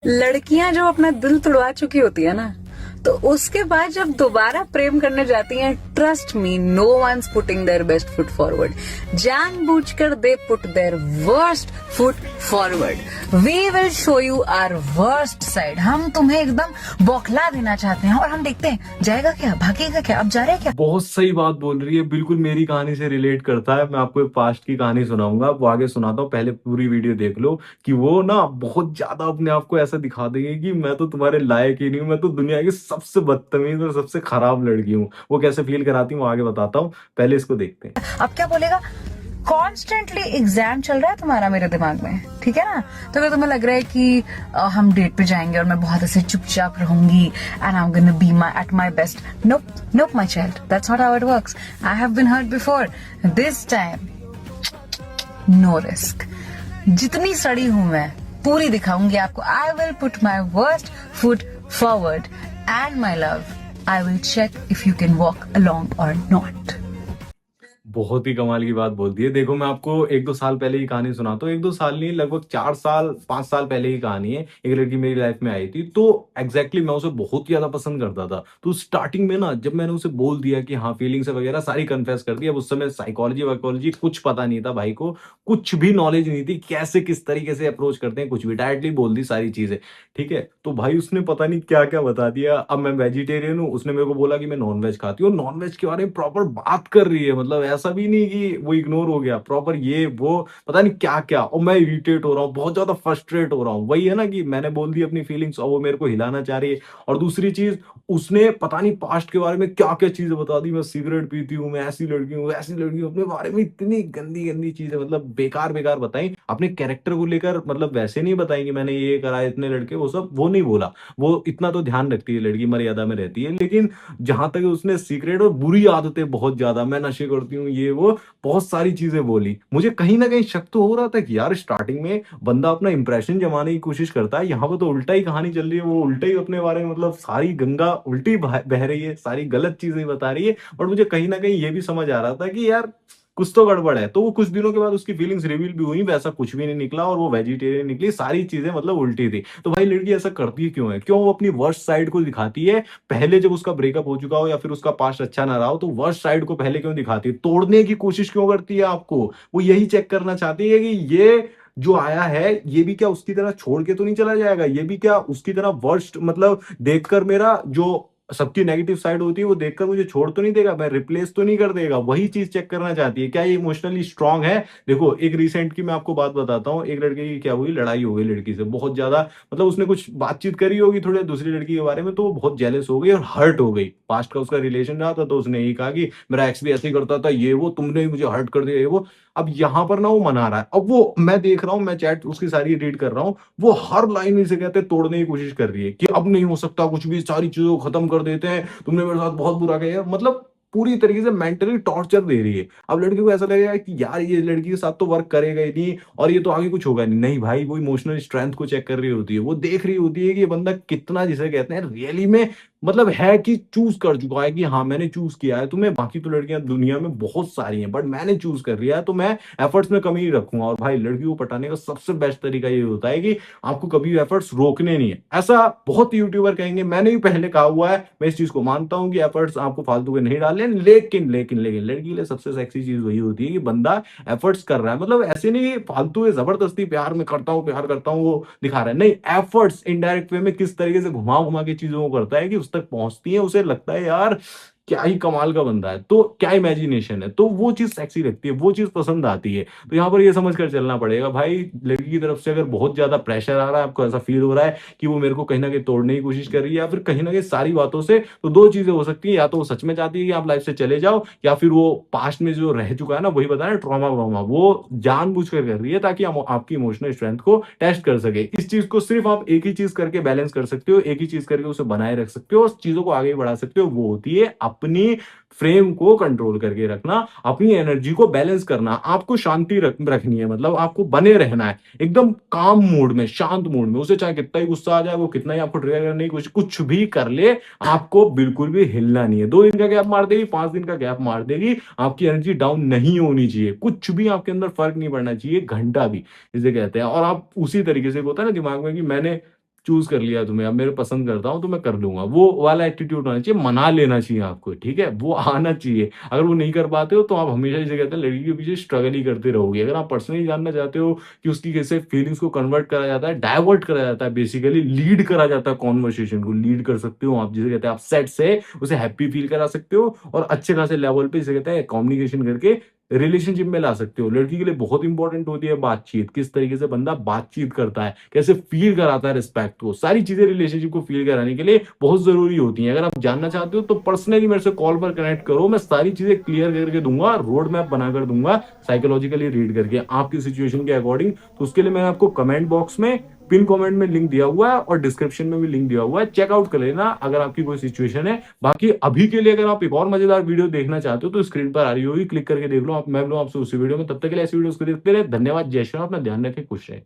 लड़कियां जो अपना दिल तुड़वा चुकी होती है ना, तो उसके बाद जब दोबारा प्रेम करने जाती हैं, trust me, no one's putting their best foot forward. जानबूझकर they put their worst foot forward. We will show you our worst side. हम तुम्हें एकदम बौखला देना चाहते हैं और हम देखते हैं जाएगा क्या, भागेगा क्या, अब जा रहे हैं क्या। बहुत सही बात बोल रही है, बिल्कुल मेरी कहानी से रिलेट करता है। मैं आपको एक पास्ट की कहानी सुनाऊंगा, वो आगे सुनाता हूँ, पहले पूरी वीडियो देख लो। कि वो ना बहुत ज्यादा अपने आप को ऐसा दिखा देंगे कि मैं तो तुम्हारे लायक ही नहीं हूँ, मैं तो दुनिया की सबसे बदतमीज और सबसे खराब लड़की हूँ। वो कैसे फील कराती हूँ वो आगे बताता हूँ, पहले इसको देखते हैं। अब क्या बोलेगा, कॉन्स्टेंटली एग्जाम चल रहा है तुम्हारा मेरे दिमाग में, ठीक है ना। तो अगर तुम्हें लग रहा है कि हम डेट पे जाएंगे और मैं बहुत ऐसे चुपचाप रहूंगी and I am gonna be my at my best, nope nope my child, that's not how it works. I have been hurt before, this time no risk. जितनी सड़ी हूं मैं पूरी दिखाऊंगी आपको। I will put my worst foot forward and my love, I will check if you can walk along or not. बहुत ही कमाल की बात बोलती है। देखो मैं आपको 1-2 साल पहले की कहानी सुनाता हूँ, 1-2 साल नहीं, लगभग 4 साल 5 साल पहले की कहानी है। एक लड़की मेरी लाइफ में आई थी, तो एग्जैक्टली मैं उसे बहुत ही ज्यादा पसंद करता था। तो स्टार्टिंग में ना जब मैंने उसे बोल दिया कि हाँ फीलिंग्स वगैरह सारी कन्फेस कर दी। अब उस समय साइकोलॉजी वाइकोलॉजी कुछ पता नहीं था भाई को, कुछ भी नॉलेज नहीं थी कैसे किस तरीके से अप्रोच करते हैं, कुछ भी डायरेक्टली बोल दी सारी चीजें। ठीक है, तो भाई उसने पता नहीं क्या क्या बता दिया। अब मैं वेजिटेरियन हूँ, उसने मेरे को बोला कि मैं नॉन वेज खाती हूँ, नॉन वेज के बारे में प्रॉपर बात कर रही है। मतलब ऐसा भी नहीं कि वो इग्नोर हो गया, प्रॉपर ये वो पता नहीं क्या क्या। और मैं इरिटेट हो रहा हूँ, बहुत ज्यादा फ्रस्ट्रेट हो रहा हूँ। वही है ना कि मैंने बोल दी अपनी फीलिंग्स और वो मेरे को हिलाना चाह रही है। और दूसरी चीज, उसने पता नहीं पास्ट के बारे में क्या क्या चीजें बता दी। मैं सिगरेट पीती हूँ, मैं ऐसी लड़की हूँ, ऐसी लड़की हूँ, अपने बारे में इतनी गंदी गंदी चीजें, मतलब बेकार बेकार बताई। अपने कैरेक्टर को लेकर मतलब वैसे नहीं बताई कि मैंने ये करा, इतने लड़के, वो सब वो नहीं बोला। वो इतना तो ध्यान रखती है लड़की, मर्यादा में रहती है। लेकिन जहां तक उसने सीक्रेट और बुरी आदतें, बहुत ज्यादा मैं नशे करती हूँ, ये वो बहुत सारी चीजें बोली। मुझे कहीं ना कहीं शक तो हो रहा था कि यार स्टार्टिंग में बंदा अपना इंप्रेशन जमाने की कोशिश करता है, यहाँ पर तो उल्टा ही कहानी चल रही है। वो उल्टा ही अपने बारे में, मतलब सारी गंगा उल्टी बह रही है, सारी गलत चीजें बता रही है। और मुझे कहीं ना कहीं ये भी समझ आ रहा था कि यार कुछ तो गड़बड़ है। तो वो कुछ दिनों के बाद उसकी फीलिंग्स रिवील भी हुई, वैसा कुछ भी नहीं निकला और वो वेजिटेरियन निकली, सारी चीजें मतलब उल्टी थी। तो भाई लड़की ऐसा करती क्यों है, क्यों वो अपनी वर्स्ट साइड को दिखाती है पहले, जब उसका ब्रेकअप हो चुका हो या फिर उसका पास्ट अच्छा ना रहा हो, तो वर्स्ट साइड को पहले क्यों दिखाती है, तोड़ने की कोशिश क्यों करती है आपको। वो यही चेक करना चाहती है कि ये जो आया है ये भी क्या उसकी तरह छोड़ के तो नहीं चला जाएगा, ये भी क्या उसकी तरह वर्स्ट, मतलब देखकर मेरा जो सबकी नेगेटिव साइड होती है वो देखकर मुझे छोड़ तो नहीं देगा, मैं रिप्लेस तो नहीं कर देगा। वही चीज चेक करना चाहती है, क्या ये इमोशनली स्ट्रांग है। देखो एक रिसेंट की मैं आपको बात बताता हूँ, एक लड़के की क्या हुई, लड़ाई हो गई लड़की से बहुत ज्यादा। मतलब उसने कुछ बातचीत करी होगी थोड़े दूसरी लड़की के बारे में, तो वो बहुत जेलस हो गई और हर्ट हो गई। पास्ट का उसका रिलेशन रहा था, तो उसने यही कहा कि मेरा एक्स भी ऐसे ही करता था, ये वो तुमने ही मुझे हर्ट कर दिया, ये वो। अब यहाँ पर ना वो मना रहा है। अब वो मैं देख रहा हूँ, मैं चैट उसकी सारी रीड कर रहा हूँ, वो हर लाइन इसे कहते हैं तोड़ने की कोशिश कर रही है कि अब नहीं हो सकता कुछ भी, सारी चीजों को खत्म कर देते हैं, तुमने मेरे साथ बहुत बुरा किया। मतलब पूरी तरीके से मेंटली टॉर्चर दे रही है। अब लड़की को ऐसा लगेगा कि यार ये लड़की के साथ तो वर्क करेगा ही नहीं और ये तो आगे कुछ होगा नहीं। नहीं भाई, वो इमोशनल स्ट्रेंथ को चेक कर रही होती है, वो देख रही होती है कि ये बंदा कितना, जिसे कहते हैं रियली में, मतलब है कि चूज कर चुका है कि हाँ मैंने चूज किया है तुम्हें। बाकी तो लड़कियां दुनिया में बहुत सारी हैं, बट मैंने चूज कर लिया है, तो मैं एफर्ट्स में कमी नहीं रखूंगा। और भाई लड़की को पटाने का सबसे बेस्ट तरीका ये होता है कि आपको कभी भी एफर्ट्स रोकने नहीं है। ऐसा बहुत यूट्यूबर कहेंगे, मैंने भी पहले कहा हुआ है, मैं इस चीज को मानता हूं कि एफर्ट्स आपको फालतू के नहीं डालने। लेकिन लेकिन लेकिन लड़की के लिए सबसे सेक्सी चीज वही होती है कि बंदा एफर्ट्स कर रहा है। मतलब ऐसे नहीं फालतू है जबरदस्ती प्यार में करता हूँ प्यार करता हूँ वो दिखा रहा है, नहीं, एफर्ट्स इनडायरेक्ट वे में किस तरीके से घुमा घुमा के चीजों को करता है कि उस तक पहुंचती है, उसे लगता है यार क्या ही कमाल का बंदा है, तो क्या इमेजिनेशन है, तो वो चीज सेक्सी लगती है, वो चीज पसंद आती है। तो यहाँ पर ये समझ कर चलना पड़ेगा भाई, लड़की की तरफ से अगर बहुत ज्यादा प्रेशर आ रहा है, आपको ऐसा फील हो रहा है कि वो मेरे को कहीं ना कहीं तोड़ने की कोशिश कर रही है या फिर कहीं ना कहीं सारी बातों से, तो दो चीजें हो सकती है, या तो वो सच में चाहती है कि आप लाइफ से चले जाओ, या फिर वो पास्ट में जो रह चुका है ना, वही बताया ट्रॉमा व्रोमा, वो जानबूझकर कर रही है ताकि आपकी इमोशनल स्ट्रेंथ को टेस्ट कर सके। इस चीज को सिर्फ आप एक ही चीज करके बैलेंस कर सकते हो, एक ही चीज करके उसे बनाए रख सकते हो, उस चीजों को आगे बढ़ा सकते हो, वो होती है अपनी फ्रेम को कंट्रोल करके रखना, अपनी एनर्जी को बैलेंस करना। आपको शांति रखनी है, मतलब आपको बने रहना है एकदम काम मूड में, शांत मूड में। उसे चाहे कितना ही गुस्सा आ जाए, वो कितना ही आपको ट्रिगर करने की कुछ कुछ भी कर ले, आपको बिल्कुल भी हिलना नहीं है। 2 दिन का गैप मार देगी, 5 दिन का गैप मार देगी, आपकी एनर्जी डाउन नहीं होनी चाहिए, कुछ भी आपके अंदर फर्क नहीं पड़ना चाहिए, घंटा भी जिसे कहते हैं। और आप उसी तरीके से होता है ना दिमाग में कि मैंने चूज़ कर लिया तुम्हें, अब मेरे पसंद करता हूँ तो मैं कर लूँगा। वो वाला एटीट्यूड होना चाहिए, मना लेना चाहिए आपको, ठीक है? वो आना चाहिए। अगर वो नहीं कर पाते हो तो आप हमेशा जिसे कहते हैं लड़की के पीछे स्ट्रगल ही करते रहोगे। अगर आप पर्सनली जानना चाहते हो कि उसकी कैसे फीलिंग्स को कन्वर्ट करा जाता है, डायवर्ट करा जाता है, बेसिकली लीड करा जाता है कन्वर्सेशन को, लीड कर सकते हो आप, जिसे कहते हैं आप सेट से उसे हैप्पी फील करा सकते हो और अच्छे खासे लेवल पे जिसे कहते हैं कम्युनिकेशन करके रिलेशनशिप में ला सकते हो। लड़की के लिए बहुत इंपॉर्टेंट होती है बातचीत, किस तरीके से बंदा बातचीत करता है, कैसे फील कराता है रिस्पेक्ट को, सारी चीजें रिलेशनशिप को फील कराने के लिए बहुत जरूरी होती हैं। अगर आप जानना चाहते हो तो पर्सनली मेरे से कॉल पर कनेक्ट करो, मैं सारी चीजें क्लियर करके दूंगा, रोड मैप बनाकर दूंगा, साइकोलॉजिकली रीड करके आपकी सिचुएशन के अकॉर्डिंग। तो उसके लिए मैंने आपको कमेंट बॉक्स में, पिन कमेंट में लिंक दिया हुआ है और डिस्क्रिप्शन में भी लिंक दिया हुआ है, चेकआउट कर लेना अगर आपकी कोई सिचुएशन है। बाकी अभी के लिए अगर आप एक और मजेदार वीडियो देखना चाहते हो तो स्क्रीन पर आ रही होगी, क्लिक करके देख लो। आप मैं मिलूं आपसे उसी वीडियो में, तब तक के लिए ऐसी वीडियोस को देखते रहे। धन्यवाद, जय श्री राम, अपना ध्यान रखें, खुश रहे।